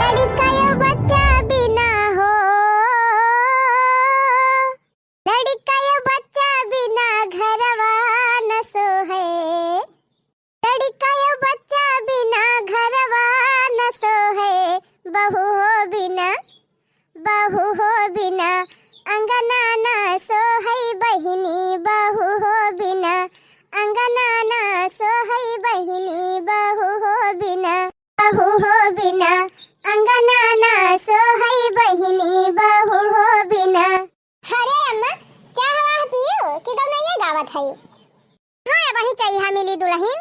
लड़का यो बच्चा बिना हो, लड़का यो बच्चा बिना घरवा न सोहे, लड़का यो बच्चा बिना घरवा न सोहे, बहू हो बिना अंगना न सोहे बहिनी, बहू हो बिना अंगना न सोहे बहिनी, बहू हो बिना अंगना ना सोहे बहिनी, बहू हो बिना। अरे अम्मा क्या हवा पियो कि कब ये गावत है? हाँ वही चाहिए मिली दुल्हन।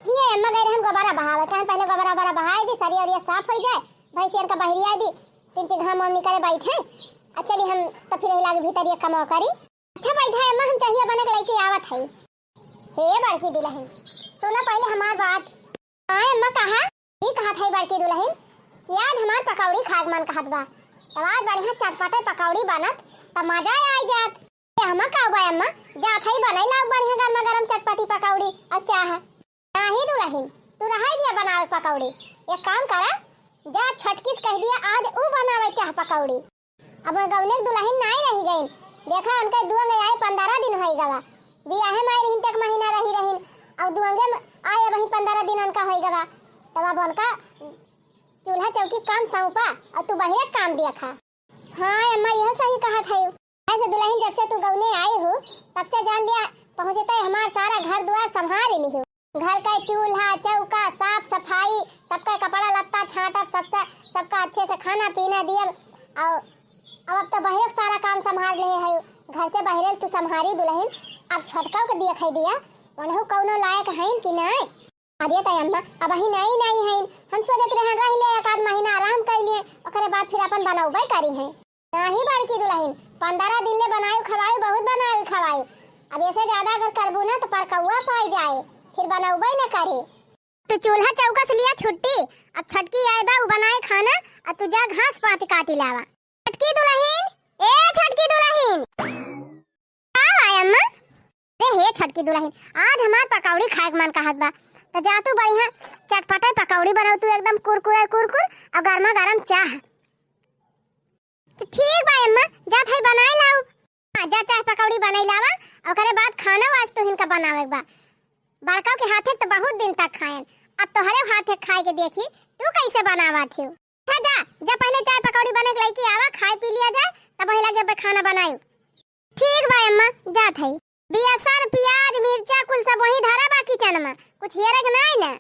ये अम्मा गए हम गोबरा बहावत हैं, पहले गोबरा बहाए दी सारी और ये साफ हो जाए, भाई शेर का बहरी आई दी तीन चीज घाम वाम निकाले बैठे। अच्छा ली हम तो फिर लागे भीतर ये कमाओ करी। अच्छा बैठा अम्मा हम चाहिए बने के लेके आवत है। हे बड़की दुल्हन सुना पहले हमार बात। हाँ अम्मा कहा ये कहा था बड़की दुल्हन, याद हमार पकौड़ी खाग मन कहत बा, तवाज बढ़िया चटपटे पकौड़ी बनत त मजा आई जात। ये हम का बा अम्मा जात है बनाई लाग बढ़िया गरमा गरम चटपटी पकौड़ी। अच्छा है नाही दुल्हन तू रहाई दिया बनावे पकौड़ी, एक काम करा जा छटकिस कह दिया आज ऊ बनावे चाह पकौड़ी। अब गौने दुल्हन नहीं रही गई, देखा उनके दुआ में आए 15 दिन होई गवा, बियाहे में रहिन तक महीना रही रहिन और दुआंगे में आए वही 15 दिन उनका होई गवा। तब अब उनका चूल्हा चौकी काम सौंपा और तू बहिरे काम दिया खा। हाँ अम्मा यह सही कहा था। ऐसे दुल्हन जब से तू गौने आई हो तब से जान लिया पहुँचते हमारा सारा घर द्वार संभाल ली हो, घर का चूल्हा चौका साफ सफाई सबका कपड़ा लत्ता छाटब सबका अच्छे से खाना पीना दिया। और अब तो बहिरे सारा काम संभाल रहे है, घर से बहिरे तू संभाली दुल्हन। अब छटका को दिया खाई दिया वनहु कौनो लायक है कि नहीं? अरे तय अम्मा अब ही नहीं है, हम सोचत रहे रह ले एक आध महीना आराम कर लिए ओकरे बाद फिर अपन बनाऊबे करी है। नहीं बड़की दुल्हन 15 दिन ले बनाई खवाई बहुत बनाई खवाई, अब ऐसे ज्यादा अगर करबू ना तो पर कौआ पाई जाए फिर बनाऊबे न करे। तो चूल्हा चौका से लिया छुट्टी, अब छटकी आए बा बनाए खाना और तू जा घास पात काटी लावा। छटकी दुल्हन ए छटकी दुल्हन आ अम्मा हे छटकी दुल्हन आज हमार पकौड़ी खाए मन कहत बा, तो जा तू बढ़िया चटपटा पकौड़ी बनाऊ तू एकदम कुरकुरा कुरकुर और गरमा गरम चाह। तो ठीक बा अम्मा जा थाई बनाई लाऊ। हां जा चाह पकौड़ी बनाई लावा और करे बाद खाना वास तो इनका बनावे बा। बड़का के हाथे तो बहुत दिन तक खाएन, अब तो हरे हाथे खाए के देखी तू कैसे बनावा थी। अच्छा जा पहले चाय पकौड़ी बने के लेके आवा, खाए पी लिया जाए तब पहले लगे खाना बनाई। ठीक बा अम्मा जा थाई। बेसन प्याज मिर्चा कुल सब वही धरा बा किचन में, कुछ हेरक नहीं ना।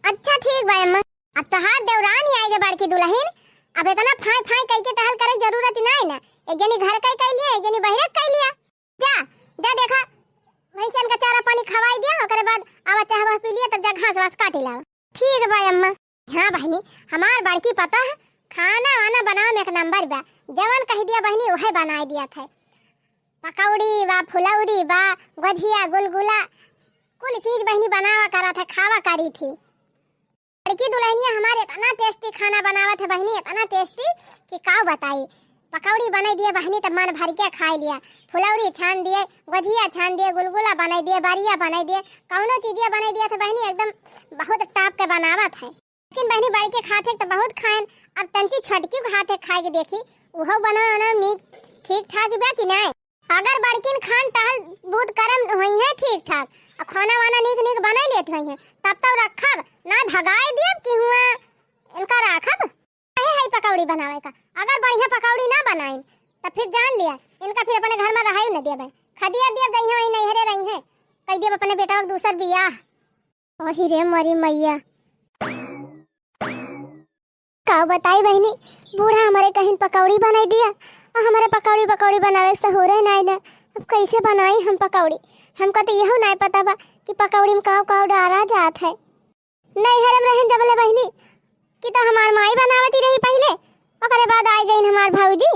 अच्छा ठीक बा अम्मा अब तो हाथ देवरानी आएगे बड़की दुल्हन, अब इतना फाई फाई कह के टहल करे जरूरत नहीं ना, एक जनी घर कह लिया एक जनी बहरे कह लिया। जा देखा भैंसन का चारा पानी खवाई दिया ओकरे बाद आवा चाह वह पी लिया तब जा घास वास काटी लावा। ठीक बा अम्मा। हां बहनी हमार बड़की पता है खाना वाना बनावे में एक नंबर बा, जवन कह दिया बहनी वही बना दिया था। पकौड़ी बा फुलौरी बा गुजिया गुलगुला कुल चीज बहनी बनावा करा था खावा करी थी। लड़की दुल्हनिया हमारे इतना टेस्टी खाना बनावा था बहनी, इतना टेस्टी कि का बताई। पकौड़ी बनाई दिए बहनी तब मन भर के खा लिया, फुलौरी छान दिए गुजिया छान दिए गुलगुला बनाई दिए बारिया बनाई दिए कौनो चीजिया बनाई दिया था बहनी, एकदम बहुत टाप के बनावा था। लेकिन बहनी बड़ी के खाते तो बहुत खाएन, अब तंची छटकी के हाथे खाए के देखी उहो बनाना नीक ठीक ठाक बा कि नहीं। अगर बड़किन खान टहल बहुत करम होई है ठीक ठाक और खाना वाना नीक बना लेत होई है तब रखब ना भगाए दियब कि हुआ इनका राखब है पकौड़ी बनावे का। अगर बढ़िया पकौड़ी ना बनाई तो फिर जान लिया इनका फिर अपने घर में रहाई न देबे, खदिया दियब गई है नहीं हरे रही है कह दियब अपने बेटा का दूसर बियाह। ओही रे मरी मैया का बताई बहनी, बूढ़ा हमारे कहीं पकौड़ी बनाई दिया और हमारे पकौड़ी बनावे से हो रहे नहीं ना। अब कैसे बनाई हम पकौड़ी, हमको तो यह नहीं पता बा कि पकौड़ी में काव डाला जात है। नहीं हरम रहन जबले बहनी कि तो हमार माई बनावती रही पहले ओकरे बाद आई गई हमार भौजी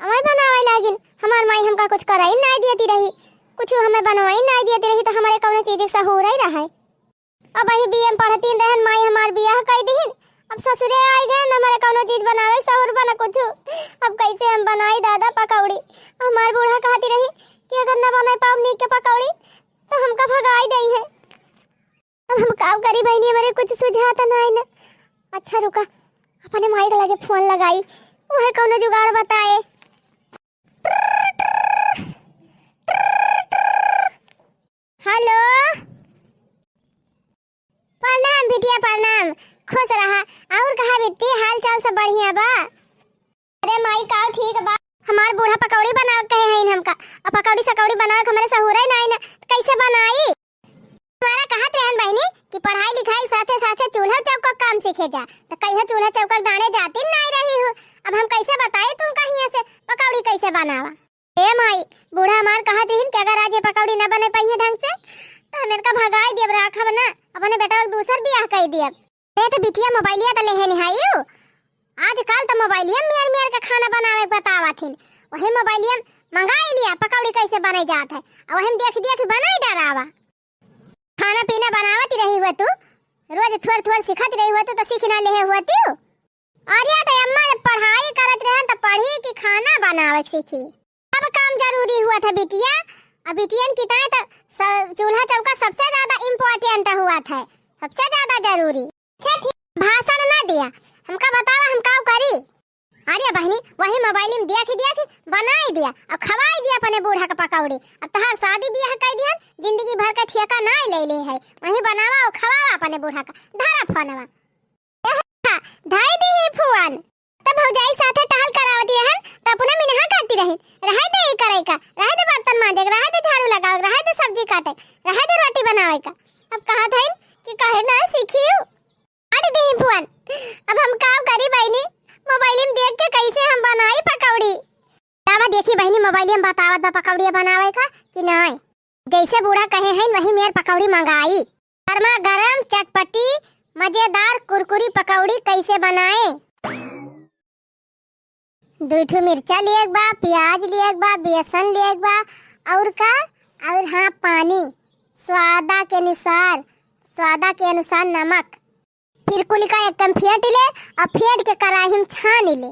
हमें बनावे लागिन। हमार माई हमका कुछ कराई नहीं देती रही, कुछ हमें बनवाई नहीं देती रही तो हमारे कौनो चीज से हो रही रहा। अब वही बीएम पढ़ती रहन माई हमार बियाह कर दीन, अब ससुरे आई गए हमारे कौनो चीज बनावे सहूर बना कुछ। अब कैसे हम बनाई दादा पकौड़ी, हमार बूढ़ा कहती रही कि अगर न बनाई पाओ नीक के पकौड़ी तो हमका भगाई दई है। अब हम काम करी बहनी हमारे कुछ सुझाता नहीं ना। अच्छा रुका अपने माई के लगे फोन लगाई, वह कौनो जुगाड़ बताए। हेलो, प्रणाम बिटिया प्रणाम, खुश रहा। और कहा बिट्टी, हाल चाल सब बढ़िया बा? अरे माई का ठीक बा। हमार बूढ़ा पकौड़ी बनाव कहे हैं हमका, और पकौड़ी सकौड़ी बनाव हमारे सहुरे नहीं ना, कैसे बनाई? तुम्हारा कहत रहन बहनी कि पढ़ाई लिखाई साथे साथे चूल्हा चौका काम सीखे जा, तो कहियो चूल्हा चौका डाणे जाती नहीं रही हो। अब हम कैसे बताए तुम कहिए से पकौड़ी कैसे बनावा? ए माई, बूढ़ा हमार कहत रहन कि अगर आज ये पकौड़ी न बने पाई ढंग से तो हमें का भगाई देब, राखब ना, अपने बेटा को दूसर बियाह कर दियब। ए तो बिटिया मोबाइलिया तो लेहे निहाइयो, आजकल तो मोबाइलिया मियर मियर का खाना बनावे बतावथिन। वही मोबाइलिया मंगाई लिया पकौड़ी कैसे बनाई जात है, और वही देख देख बनाई डरावा। खाना पीना बनावती रही हुआ तू, रोज थोड़ थोड़ सिखत रही हुआ तो सीख ना ले हुआ तू। अरे तो अम्मा जब पढ़ाई करत रहन तो पढ़ी कि खाना बनावे सीखी। अब काम जरूरी हुआ था बिटिया, अब बिटियन की ताए तो चूल्हा चौका सबसे ज्यादा इम्पोर्टेंट हुआ था, सबसे ज्यादा जरूरी। अच्छा ठीक, भाषण ना दिया, हमका बतावा हम का करी। अरे बहनी, वही मोबाइल में देख देख बनाई दिया और खवाई दिया अपने बूढ़ा का पकौड़ी। अब तहार शादी ब्याह कर दिया, जिंदगी भर का ठेका ना ले है, वही बनावा और खवावा अपने बूढ़ा का। धारा फोनवा धाई दी ही फोन, तब भौजाई साथे टहल करावती रहन, तब अपना मिनहा करती रही। रहे दे ई करे का, रहे दे बर्तन मांजे, रहे दे झाड़ू लगाओ, रहे दे सब्जी काटे, रहे दे रोटी बनावे का। अब कहा था कि कहे ना सीखियो। अरे दी फोन, अब हम का करी बहनी, मोबाइल में देख के कैसे हम बनाई पकौड़ी। दावा देखी बहनी, मोबाइल में बतावत बा पकौड़ी बनावे का कि नहीं। जैसे बूढ़ा कहे हैं वही मेर पकौड़ी मंगाई। गरमा गरम चटपटी मजेदार कुरकुरी पकौड़ी कैसे बनाए। 2 मिर्चा लिए बा, प्याज लिए बा, बेसन लिए बा, और का, और हाँ पानी स्वादा के अनुसार नमक। फिर कुल का एकदम फेंट ले और फेंट के कढ़ाई में छान ले।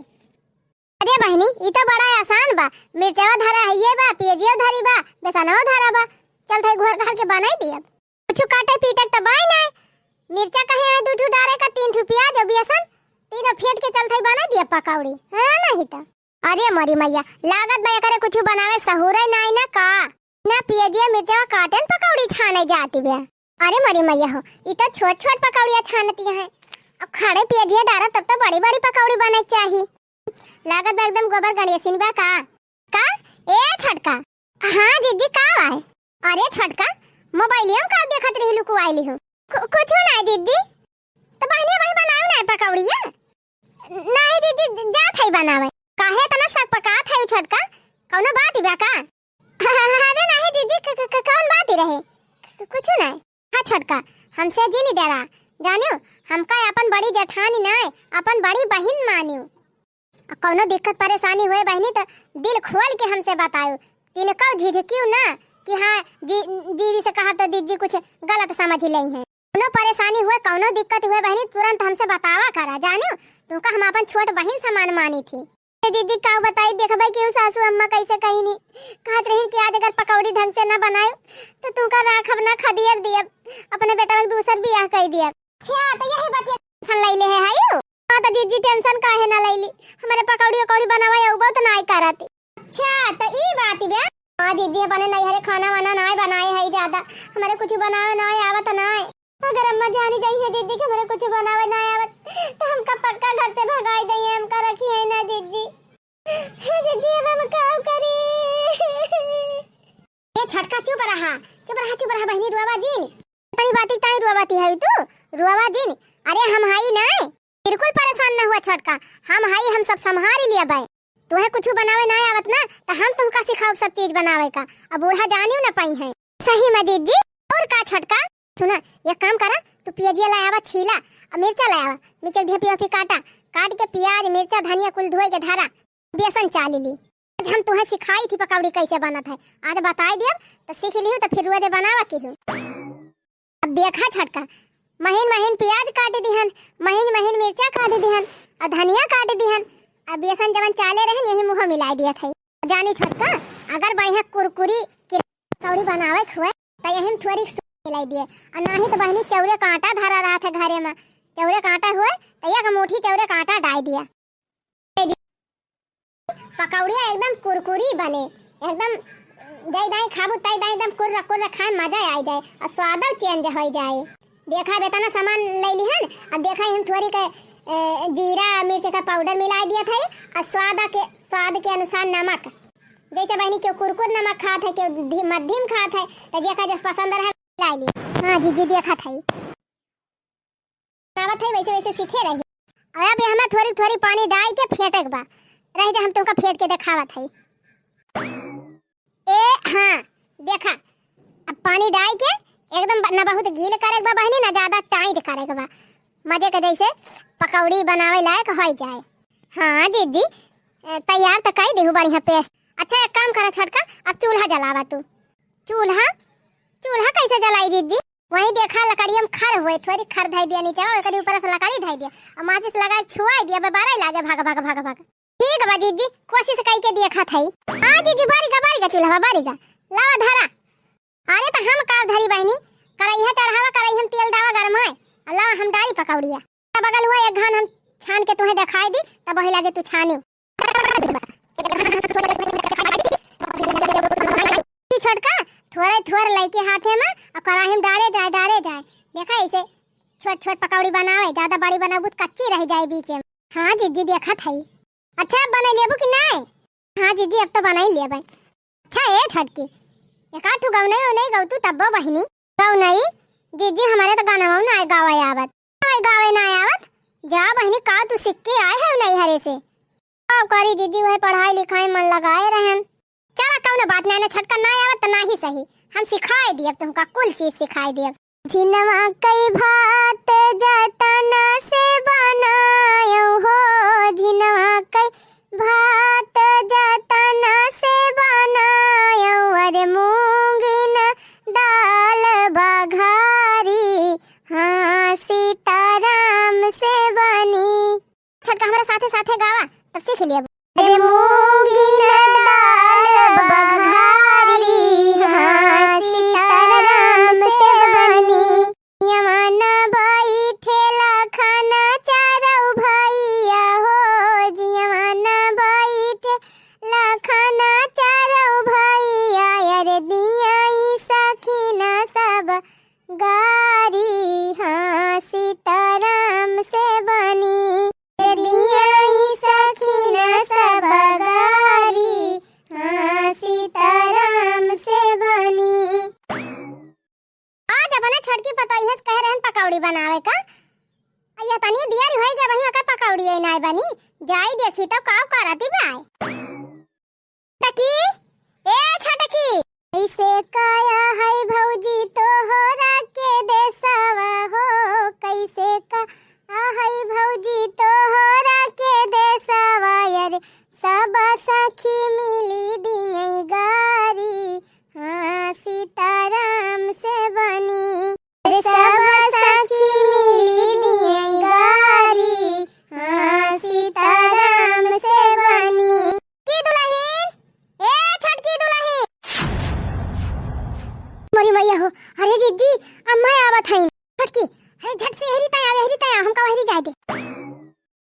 अरे बहनी, ये तो बड़ा आसान बा, मिर्चा धरा है ये बा, प्याजियो धरी बा, बेसनवा धरा बा, चल भाई घर घर के बनाई दिया। कुछ काटे पीटक तो बाई ना, मिर्चा कहे है 2 डाले का, 3 प्याज और बेसन, तीनों फेंट के चल भाई बना दिया पकौड़ी, है नहीं तो। अरे मरी मैया, लागत बया करे कुछ बनावे सहुरे नहीं ना का, ना प्याजिया मिर्चा काटन पकौड़ी छाने जाती बे। अरे मरी मैया हो, ये तो छोट छोट पकौड़ियाँ छानती हैं, अब खड़े प्याजिया डारा तब तो बड़ी बड़ी पकौड़ी बने चाहिए। लागत बा एकदम गोबर गणेशिन बा का। ए छटका, हाँ जीजी का आए? अरे छटका, मोबाइलियम का देखत रही लुकु आईली हो। कुछ नहीं जीजी, तो बहनी भाई बनाओ ना पकौड़िया। नहीं जीजी, जात है बनावे, काहे तना सक पकात है छटका, कौनो बात ही बा का? अरे नहीं जीजी, कौन बात ही रहे, कुछ नहीं। हाँ छटका, हमसे जी नहीं डरा, जानियो हमका अपन बड़ी जेठानी नहीं, अपन बड़ी बहन मानियो। कौनो दिक्कत परेशानी हुए बहनी तो दिल खोल के हमसे बताओ, तीन कौ झिझकियो ना कि हाँ दीदी से कहा तो दीदी कुछ गलत समझ ली है। कौनो परेशानी हुए, कौनो दिक्कत हुए बहनी तुरंत हमसे बतावा करा, जानियो तुमका हम अपन छोट बहन समान मानी थी। दीदी का बताई देखबे कि सासू अम्मा कैसे कही नहीं, कहत रही कि आज अगर पकौड़ी ढंग से न बनाए तो तुमका राखब ना खदियर दियब, अपने बेटा के दूसर बियाह कर दियब। अच्छा तो यही बात टेंशन लइले है हायो। हां तो जीजी टेंशन काहे ना लइली, हमारे पकौड़ी बनावे औ बहुत नाई करत। अच्छा तो ई बात बे, हां जीजी अपने नहीं हरे खाना वाना नाई बनाए है ज्यादा, हमारे कुछ बनावे नाई आवत नाई। अगर अम्मा जानी गई है जीजी के हमारे कुछ बनावे ना आवत तो हमका पक्का घर से भगाई दई, हमका रखी है ना जीजी। हे जीजी अब हम का करी? ए छटका चुप रहा बहनी, रुआवा जीन तनी बाती ताई रुआवाती है तू, रुआवा जीन। अरे हम हाई नहीं, बिल्कुल परेशान ना हुआ छटका, हम हाई, हम सब संभाल लिया बाई। तोहे कुछ बनावे ना आवत ना तो हम तुमका सिखाओ सब चीज बनावे का, अब बूढ़ा जानियो ना पाई है। सही में जीजी। और का छटका सुना, ये काम करा, तू प्याजिया लायावा छीला और मिर्चा लायावा, मिर्चा ढेपी काट के प्याज मिर्चा धनिया कुल धोए के धरा, बेसन चाली ली। आज हम तुम्हें सिखाई थी पकौड़ी कैसे बनत है, आज बताई दिया तो सीख लियो, तो फिर रोज बनावा की हूं। अब देखा छटका, महीन प्याज काट दिहन, महीन मिर्चा काट दिहन और धनिया काट दिहन, और बेसन जवन चाले रहन यही मुंह मिला दिया था। जानी छटका, अगर बढ़िया कुरकुरी की पकौड़ी बनावे खुए तो यही थोड़ी मिलाई दिए, और नहीं तो बहनी चौरे कांटा धरा रहा था घरे में, चौरे कांटा हुए तो एक मुट्ठी चौरे कांटा पकौड़िया एकदम कुरकुरी बने, एकदम दाई दाई खाबू ताई दाई एकदम कुर्रा कुर्रा खाए मजा आ जाए और स्वाद चेंज हो जाए। देखा बेतना सामान ले ली हन, अब देखा हम थोड़ी के जीरा मिर्च का पाउडर मिला दिया था और स्वाद के अनुसार नमक, जैसे बहनी क्यों कुरकुर नमक खात है क्यों मध्यम खात है, तो देखा जैसे पसंद रहा ला ली। हाँ जीजी देखा था बनावत है वैसे वैसे सीखे रही। और अब हमें थोड़ी थोड़ी पानी डाल के फेंटक बा रह जा, हम तुमका फेंट के दिखावत है। ए हाँ देखा, अब पानी डाल के एकदम ना बहुत गील करे बा बहनी ना ज्यादा टाइट करे बा, मजे के जैसे पकौड़ी बनावे लायक हो जाए। हाँ जीजी तैयार तो कर देहु बढ़िया पेस्ट। अच्छा एक काम करा छोटका, अब चूल्हा जलावा तू। चूल्हा चूल्हा कैसे जलाई जीजी? वही देखा लकड़ियम खर हुए, थोड़ी खर धाई दिया नीचे और करी ऊपर से लकड़ी धाई दिया और माचिस लगा छुआ दिया, बारह लागे भाग भाग भाग भाग। ठीक बा जीजी, कोशिश करके देखा थई। हां जीजी बारीगा चूल्हा बारीगा लावा धरा। अरे तो हम का धरी बहनी, कढ़ाई चढ़ावा, कढ़ाई हम तेल डावा गरम है, अल्लाह हम डाली पकौड़िया। बगल हुआ एक घान हम छान के तुम्हें दिखाई दी, तब वही लागे तू छानी छोटका थोड़े थोड़े लइके हाथे में और कढ़ाई में डाले जाए। देखा ऐसे छोट छोट पकौड़ी बनावे, ज्यादा बड़ी बनाबू तो कच्ची रह जाए बीच में। हाँ जीजी देखा थई। अच्छा बना लेबू कि नहीं? हाँ जीजी अब तो बना ही लेबै। अच्छा ए छटकी एक आठ गाँव नहीं गाँव तू तब बहिनी गाँव नहीं जीजी हमारे तो गाना ना आए गाँव आवत ना आवत जा बहिनी का तू सीख के आए है नहीं हरे से करी जीजी वह पढ़ाई लिखाई मन लगाए रहन। चला कौन बात नहीं, छटका ना आवत तो नहीं सही, हम सिखाए दिए तुमका कुल चीज सिखाए दिए। जिनवा कई भात जतना से बनायो हो, जिनवा कई भात जतना से बनायो, अरे मूंगिन दाल बघारी हाँ सीताराम से बनी। छटका हमारे साथे साथे गावा तब सीख लिया। अरे मूंगिन दाल बघारी हाँ सीताराम से बनी, यमना भाई ठेला खाना चारो भैया हो, यमना भाई ठेला खाना चारो भैया, अरे दिया सखीना सब गारी हाँ सीताराम से बनी, दिया सखीना सब गारी हाँ सीताराम से बनी। आज अपने छोटकी पतोई है कह रहन पकौड़ी बनावे का, अया तनी दिया री होई गए वही का पकौड़ी है नहीं बनी, जाई देखी तो का करती बाय। टकी ए छटकी कैसे काया है भौजी तो हो राके देसवा हो, कैसे का है भौजी तो हो राके देसवा, यार सब सखी मिली दिए गारी हाँ सीताराम से बनी, सब सखी मिली दिए गारी हाँ सीताराम से बनी। की दुल्हन ए छटकी दुल्हन मोरी मैया हो, अरे जीजी अम्मा आवत है छटकी, अरे झट से हेरी तया हम का वहरी जाए दे।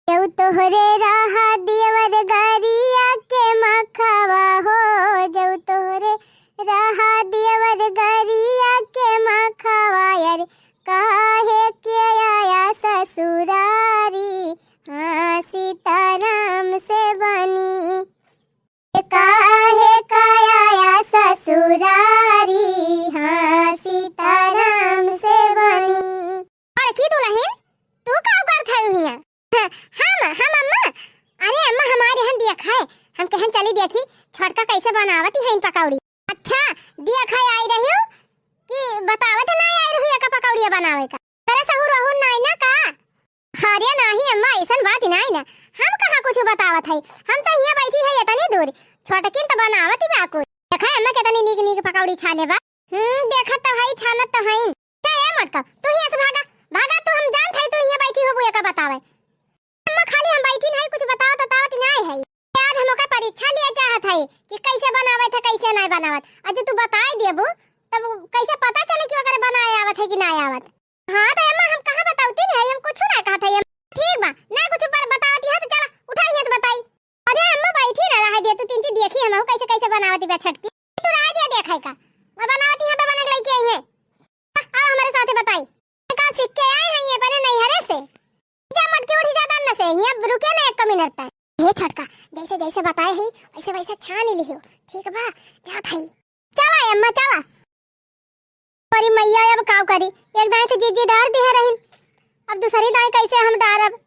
देव तोहरे रहा दियवर गरिया के मखवा हो, जव तोहरे रहा दियवर गरिया के मखवा, यार काहे के आया ससुरारी हाँ सीताराम से बनी, काहे का आया ससुरारी हाँ सीताराम से बनी। और की दुल्हन तू का कर थाई हिया? हम अम्मा, अरे अम्मा हमारे यहाँ दिया खाए, हम कहन चली देखी छोटका कैसे बनावती है इन पकौड़ी। अच्छा दिया खाए आई रही हो कि बतावत नहीं आई रही है का पकौड़िया बनावे का, तेरे सहु रहु नहीं ना का? अरे नहीं अम्मा ऐसा बात नहीं ना, हम कहाँ कुछ बतावत है, हम तो यहाँ बैठी है इतनी दूर, छोटकिन तो बनावती बाकू। देखा अम्मा कितनी नीक नीक पकौड़ी छाने बा। देखत तो है छानत तो है, चाहे मटका तू ही से भागा तू, हम जानत है तू यहाँ बैठी हो बुआ का बतावे। अम्मा खाली हम बैठी नहीं कुछ बतावत नहीं है, आज हम का परीक्षा लिया चाहत है कि कैसे बनावे था कैसे नहीं बनावत, आज तू बताई देबू तब कैसे पता चले कि अगर बनाए आवत है कि नहीं आवत। हां तो अम्मा हम कहां बताउती नहीं, हम कुछ ना कहत है। ठीक बा ना कुछ पर बतावती है तो चला उठा ही तो बताई। अरे अम्मा बैठी ना रह कैसे कैसे बनावती बा छटकी तू रह जा देखै का मैं बनावती यहां पे बना के लेके आई है आओ हमारे साथे बताई का सीख के आए हैं ये पहले नहीं हरे से जा मटकी उठ जाता न से यहां रुके ना 1 मिनट तक ये छटका जैसे जैसे बताए ही वैसे वैसे छान लियो ठीक बा जा भाई चला अम्मा चला अरे मैया अब का करी एक दाई तो जीजी डार दी है रही अब दूसरी दाई कैसे हम डारब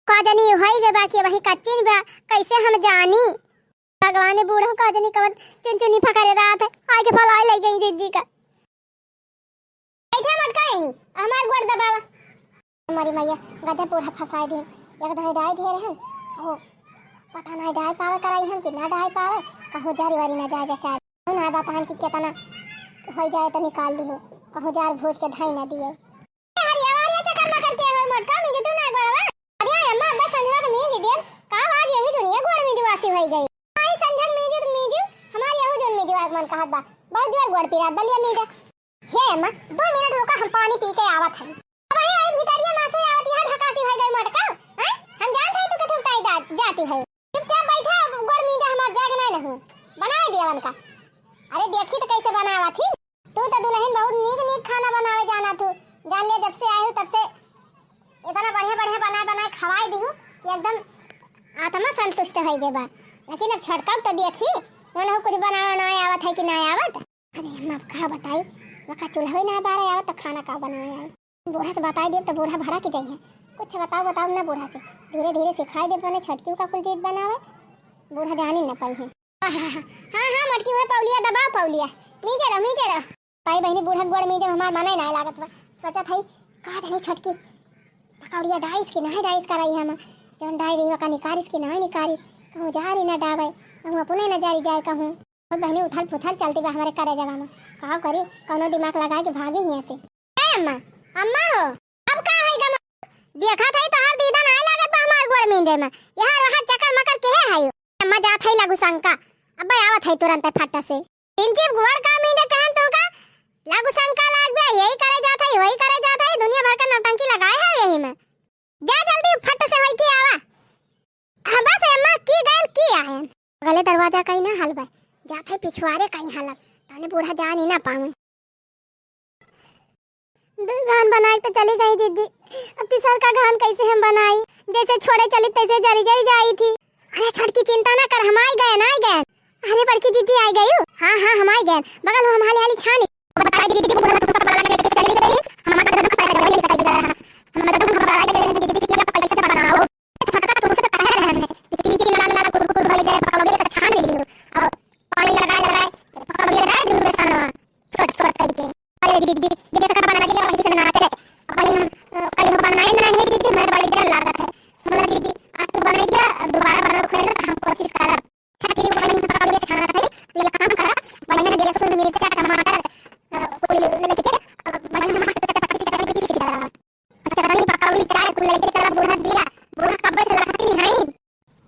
का जानी होई गे बाकी वही कच्ची बा कैसे हम जानी भगवान ने बूढ़ा का जानी कवन चुनचुनी फकरे रात है आगे फलाई ले गई जीजी का बैठे मत कहीं हमार गोड़ दबावा हमारी मैया गजब बूढ़ा फसाई दे एक दाई डाई दे रहे ओ पता नहीं डाई पावे कराई हम कि ना डाई पावे कहो जारी वारी ना जाए बेचारा ना बात हम कि केतना हो जाए तो निकाल दियो कहो जार भोज के धाई ना दिए हरी हमारी चक्कर ना करके होय मत का मी तू ना गोड़वा अरे अम्मा बस संझवा के मी दे का आज यही दुनिया गोड़ में दिवासी होई गई आई संझक मी दे हमारी यहू जोन में दिवास मन कहत बा बहुत जोर गोड़ पिरा दलिया मी दे हे अम्मा 2 मिनट रुका हम पानी पी के आवत है अब आई भीतरिया मां से आवत यहां ढकासी होई गई मटका हैं हम जानत है तू के ठुकाई जाती है चुपचाप बैठा गोड़ मी दे हमार जाग नहीं रहू बना दियावन का अरे देखी तो कैसे बनावा थी तू तो दुल्हन बहुत नीक नीक खाना बनावे जाना तू जान ले जब से आई हो तब से इतना बढ़िया बढ़िया बना खवाई दी हूँ एकदम आत्मा संतुष्ट हो गए बा लेकिन अब छटकाव तो देखी मन हो कुछ बनावा ना आवत है कि ना आवत अरे अम्मा का बताई वका चूल्हा ना बारे आवत तो खाना का बनावे आई बूढ़ा से बताई दे तो बूढ़ा भरा के जाइए कुछ बताओ ना बूढ़ा से धीरे धीरे सिखाई दे बने छटकी का कुल चीज बनावे बूढ़ा जान ही ना पाई है हाँ मटकी हुए पौलिया दबाओ पौलिया मीते रह भाई बहनी बूढ़ा गोड़ मीते हमार मने ना लागत बा सोचा भाई का जानी छटकी पकौड़िया डाइस की नहीं डाइस कराई हम जौन डाई रही का निकारिस की नहीं निकारी कहूँ जा रही ना डावे हम अपने न जारी जाए कहूँ और बहनी उथल पुथल चलती बा हमारे करे जवा में का करी कौनो दिमाग लगा के भागी ही ऐसे अम्मा अम्मा हो अब का है गम देखा था तो हर दीदा नहीं लागत बा हमार गोड़ मींदे में यहाँ रहा चक्कर मकर के है अम्मा जात है लागू शंका अब आवत है तुरंत फट से इंचिप गोड़ का मींदे कहन तो का लागू शंका लाग गया यही करे जाता है वही करे जाता है दुनिया भर का नौटंकी लगाए है यही में जा जल्दी फट से होई की आवा हां बस अम्मा की गए की आए गले दरवाजा कहीं ना हलवा जात है पिछवाड़े कहीं हलक ताने बूढ़ा जान ही ना पावे गान बनाए तो चली गई जीजी अब तीसर का गान कैसे हम बनाई जैसे छोड़े चली तैसे जरी जरी जाई थी अरे छटकी चिंता ना कर हम आई गए अरे बड़की जीजी आई गई हां हम आई गए बगल हम हाली हाली छानी बता दीदी को चली गई हमारा तो खबर है हमारा तो खबर है दीदी क्या पैसे से बनाओ फटका तो से कह रहे हैं दीदी लाल कुरकुर भले जाए पकड़ोगे तो छान लियो और पानी लगाए पकड़ोगे दूर में साना छोट करके अरे दीदी का बना के वैसे से ना चले अब हम कल बनाए ना है दीदी मैं बड़ी देर लागत है हमारा दीदी आज तो बना दिया दोबारा बनाओ खोले तो हम कोशिश करब छटकी को बनाने पकड़ोगे छाना रहे ये काम करा बनाने के लिए सुन मेरे चाट टमाटर लेके बड़ी मस्त पकड़ के पीछे सीधा अच्छा बड़ी पकाउली चाय कुल लेके चला बूढ़ा दिया बूढ़ा कब्बे से लगती नहीं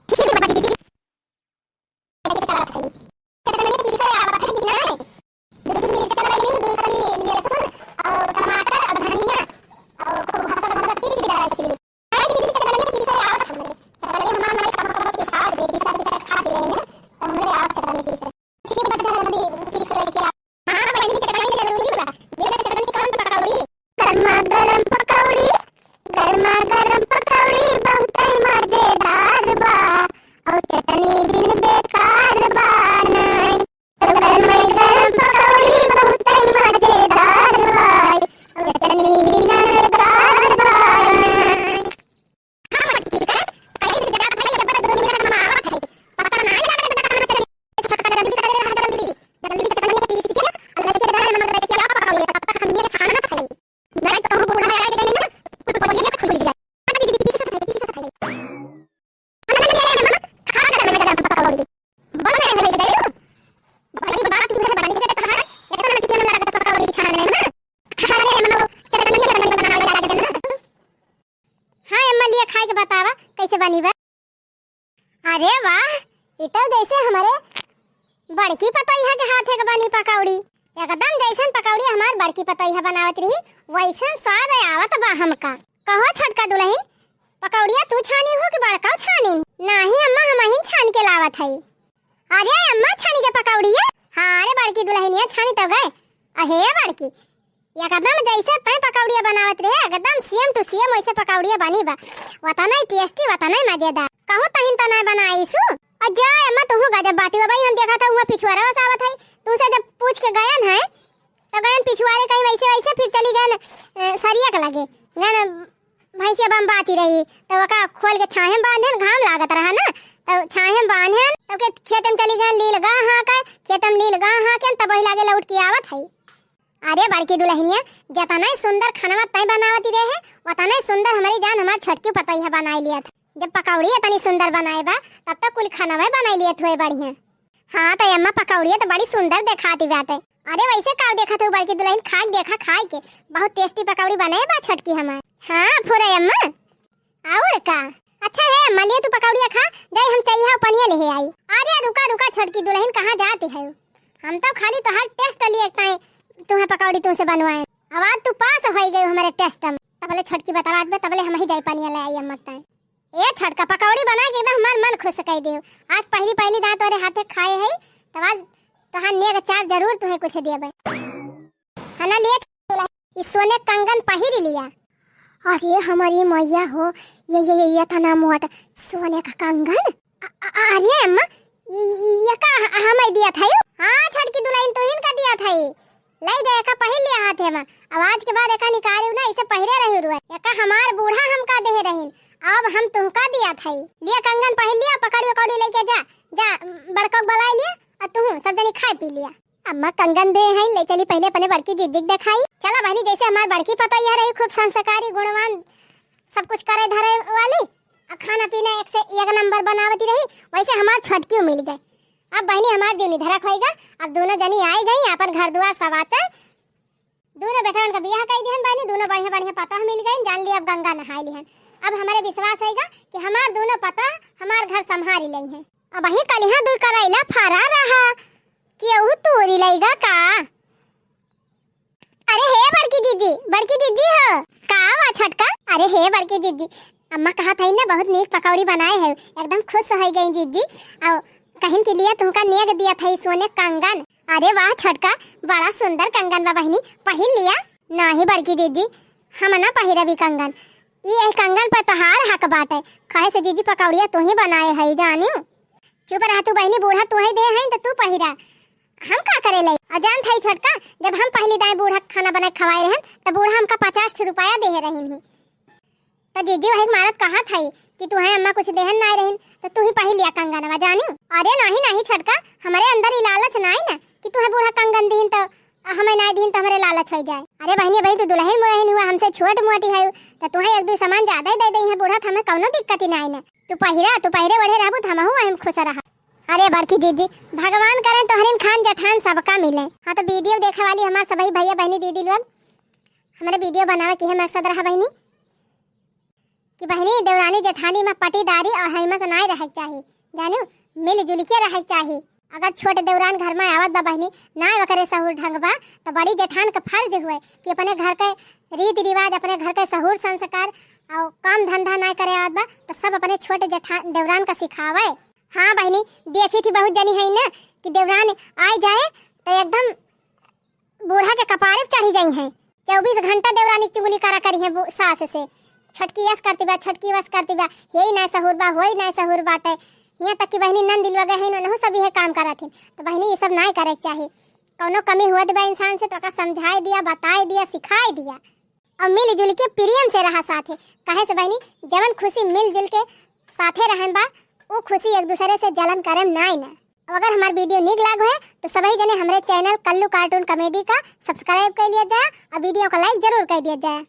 ठीक है बता दीदी लेके चला खाई चटनी पीछे से आवा है कि नहीं दूध मेरे चला रही दूध कली ये लहसुन और टमाटर और धनिया और खूब भात पीछे सीधा ऐसे आई दीदी चटनी पीछे से आवा हमने चटनी हमारे के साथ दे पीछे खा दे ना तो हमरे आप चटनी पीछे ठीक है बता दीदी पीछे लेके हां बड़ी चटनी जरूरी बता मेरे चटनी कौन पकाउरी गरमा गरम पकौड़ी बहुत ही मजेदार बा और चटनी बिन बेकार बा नहीं तो गरमा गरम पकौड़ी बहुत ही मजेदार बा और चटनी बिन बेकार बा नहीं हम ठीक है कहीं भी जगह खाली बता 2 मिनट में आवत है पता नहीं लगता कहां चली छोटा जल्दी कर जल्दी चटनी पीस के अल्लाह के दरबार में बैठ के ला पकौड़ी तब तक हम ये खाना खाई नहीं तो हम बूढ़ा है गई ना पकौड़ी खुल गया दीदी पीस के खाई अरे ये खा के मैं पकौड़ी बन रहे हैं गई बड़ी बात तुझे बनाने के कहा एक तो टिके में लगा पकौड़ी छाने में अरे मनो चटनी बनाने लगा ना हां अम्मा लिए खाए के बतावा कैसे बनी बा अरे वाह ये तो जैसे हमारे बड़की पतोहिया के हाथ के बनी पकौड़ी एकदम जैसन पकौड़ी हमार बड़की पतोहिया बनावत रही वैसन स्वाद आवत बा हमका कहो छटका दुल्हन पकौड़िया तू छानी हो कि बड़का छानी नहीं अम्मा हम ही छान के लावत हई अरे अम्मा छानी के पकौड़ी है। हाँ अरे बड़की दुल्हनिया छानी तो गए। अहे बड़की एकदम जैसे तय पकौड़िया बनावत रहे एकदम सेम टू सेम वैसे पकौड़िया बनी बा। वतना टेस्टी वतना मजेदार। कहूं तहिन त ना बनाई सु। और जा अम्मा तू गजब बाटी हो भाई। हम देखा था वहां पिछवाड़ा आवत है। तू से जब पूछ के गयन है तो गयन पिछवाड़े कहीं वैसे वैसे फिर चली गयन सरिया के लगे गयन भैंसिया बम बाती रही तो वका खोल के छाहे बांधन घाम लागत रहा ना तो छाहे बांधन तो के खेत में चली गयन लील गा हां का खेत में लील गा हां के तब वही लागे लौट के आवत है। अरे बड़की दुल्हनिया जतना सुंदर खाना तय बनावती रहे उतना सुंदर हमारी जान हमार छटकी पतैया बनाई लिया था। जब पकौड़ी इतनी सुंदर बनाए बा तब तक कुल खाना में बनाई लिए थे बढ़िया। हाँ तो अम्मा पकौड़ी तो बड़ी सुंदर दिखाती बाटे। अरे वैसे का देखा था बड़की दुल्हन खा देखा खाए के बहुत टेस्टी पकौड़ी बनाए बा छटकी हमार। हाँ फुरे अम्मा और का अच्छा है अम्मा ले तू पकौड़िया खा जाए हम चाहिए पनिया ले आई। अरे रुका रुका छटकी दुल्हन कहाँ जाती है हम तो खाली तो हर टेस्ट लिए तुम्हें पकौड़ी तुमसे बनवाए। आवाज तू पास हो गई हमारे टेस्ट में तबले छटकी बता दे तबले हम ही जाई पनिया ले आई अम्मा ताई। ए छटका पकौड़ी बना के एकदम हमार मन खुश कर दे। आज पहली दांत तोरे हाथे खाए है तब आज तहां नेग चार जरूर तुम्हें कुछ देबे है ना। ले इस सोने कंगन पहिर लिया। अरे हमारी मैया हो ये था ना मोट सोने का कंगन। अरे अम्मा ये का हमें दिया था। हां छटकी दुल्हन तो हिन का दिया था। लाई दे का पहिर लिया हाथे में आवाज के बाद एका निकालू ना इसे पहिरे रही रुआ एका हमार बूढ़ा हम का दे रहीन अब हम तुमका दिया था। लिया कंगन पहिर लिया पकड़ी पकड़ी लेके जा जा बड़का बला लिया और तू सब जनी खाए पी लिया। अम्मा कंगन दे है ले चली पहले अपने बड़की जिद्दी दिखाई। चला बहनी जैसे हमार बड़की पता यह रही खूब संस्कारी गुणवान सब कुछ करे धरे वाली खाना पीना एक से एक नंबर बनावती रही वैसे हमार छटकी मिल गए। अब बहनी हमार जीवनी धरा खोएगा। अब दोनों जनी आई गई अपन घर दुआर सवाचा दोनों बेटा उनका ब्याह कर दिहन बहनी दोनों बढ़िया बढ़िया पता मिल गई जान लिया अब गंगा नहाई लिहन। अब हमारे विश्वास हैगा कि हमार दोनों पता हमार घर संभारी लई है। अब वही कलिहा दूर कराइला फरा रहा केहू तोरी लईगा का। अरे हे बड़की जीजी हो का वा छटका। अरे हे बड़की जीजी अम्मा कहा था ना बहुत नीक पकौड़ी बनाए है एकदम खुश हो गई जीजी और कहिन के लिए तुमका नेग दिया था सोने कंगन। अरे वाह छटका बड़ा सुंदर कंगन बा बहनी पहिर लिया। नहीं बड़की जीजी हम ना पहिरा भी कंगन ये कंगन पर तोहार हक बाटे कहे से जीजी पकौड़िया तू ही बनाए है जानियो। चुप रहा तू बहनी बूढ़ा तू ही दे है तो तू पहिरा हम का करे लई अजान थाई छटका जब हम पहली दाई बूढ़ा खाना बना खवाए रहन तो बूढ़ा हमका 50 रुपया दे रहीन ही तो जीजी वही मारत कहा थाई कि तू है अम्मा कुछ देहन ना रहन तो तू ही पहिर लिया कंगन जानियो। अरे नहीं छटका हमारे अंदर ही लालच ना है ना कि तू है बूढ़ा कंगन दीन तो हमें ना दीन तो हमारे लालच हो जाए। अरे बहनी भाई तू दुल्हन मुहन हुआ हमसे छोट मोटी है तो तू एक दो सामान ज्यादा ही दे दे है बूढ़ा हमें कौनो दिक्कत ही ना है ना तू पहिरे बढ़े रहबू तो हम हम खुश रहा। अरे बड़की जीजी भगवान करे तो हरिन खान जठान सबका मिले। हाँ तो वीडियो देखे वाली हमारे सभी भैया बहनी दीदी लोग हमारे वीडियो बनावे की है मकसद रहा बहनी कि बहनी देवरानी जेठानी में पटीदारी और हिम्मत ना रहे चाहिए जानियो मिलजुल के रहे चाहिए। अगर छोटे देवरान घर में आवत बा बहनी ना वकरे सहूर ढंग बा तो बड़ी जेठान का फर्ज हुए कि अपने घर के रीति रिवाज अपने घर के सहूर संस्कार और काम धंधा ना करे आवत बा तो सब अपने छोटे जेठान देवरान का सिखावे। हाँ बहनी देखी थी बहुत जनी है ना कि देवरान आ जाए तो एकदम बूढ़ा के कपारे चढ़ी गई है 24 घंटा देवरानी चुगली करा करी है सास से छटकी यस करती बा छटकी वस करती बा यही ना सहूर बा होई ना सहूर बाटे यहाँ तक कि बहनी नन दिल वगैरह है ना सभी है काम करा थी तो बहनी ये सब ना करे चाहिए। कौनो कमी हुआ बा इंसान से तो का समझाए दिया बताए दिया सिखाए दिया और मिलजुल के प्रेम से रहा साथे कहे से बहनी जवन खुशी मिलजुल के साथे रहन बा वो खुशी एक दूसरे से जलन करम ना। अगर हमारा वीडियो निक लाग है तो सभी जने हमारे चैनल कल्लू कार्टून कॉमेडी का सब्सक्राइब कर लिया जाए और वीडियो को लाइक जरूर कर दिया जाए।